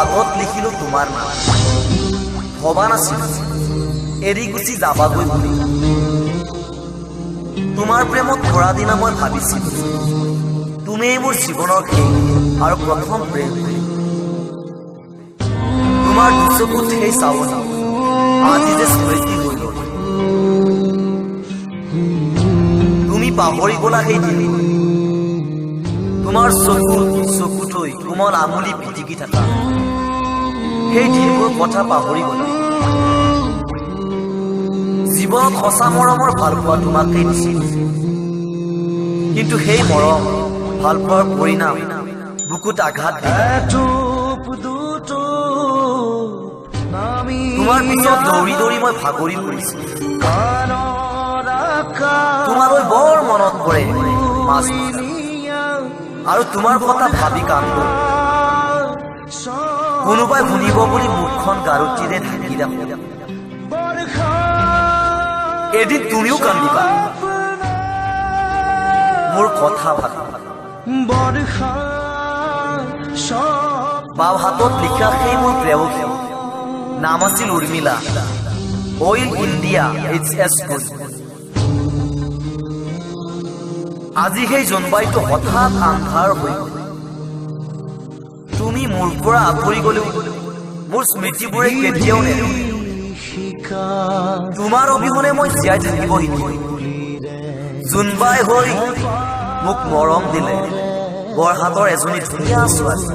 হাতত লিখিলো তোমাৰ নাম ভবা নাছিলো এৰি গুচি যাবাগৈ বুলি তোমাৰ প্ৰেমত পৰা দিনা মই ভাবিছিলো তুমিয়েই মোৰ জীৱনৰ শেষ আৰু প্ৰথম প্ৰেম তোমাৰ দুচকুত সেই চাউল আজি যে স্মৃতি হৈ গ'ল তুমি পাহৰি গ'লা সেই দিন তোমাৰ চকুতৈ কোমল আঙুলি পিটিকি থকা সেই দিনবোৰ কথা পাহৰি গ'লা জীৱনত সঁচা মৰমৰ ভাল পোৱা তোমাকেই দিছিল কিন্তু সেই মৰম ভাল পোৱাৰ পৰিণাম বুকুত আঘাত তোমাৰ পিছত দৌৰি দৌৰি মই ভাগৰি পৰিছো তোমালৈ বৰ মনত পৰে মাছ আৰু তোমাৰ কথা ভাবি কান্দো কোনোবাই শুনিব বুলি মুখখন গাৰুটিৰে ঢাকি ৰাখো এদিন তুমিও কান্দিবা মোৰ কথা ভাবি বাও হাতত লিখা সেই মোৰ প্ৰেয়সী নাম আছিল Urmila oil India HS school আজি সেই জোনবাইটো হঠাৎ আন্ধাৰ হৈ গ'ল তুমি মোৰ পৰা আঁতৰি গ'লেও মোৰ স্মৃতিবোৰে কেতিয়াও নেৰে তোমাৰ অবিহনে মই জীয়াই থাকিব শিকিলো জোনবাই হৈ মোক মৰম দিলে বৰহাটৰ এজনী ধুনীয়া ছোৱালী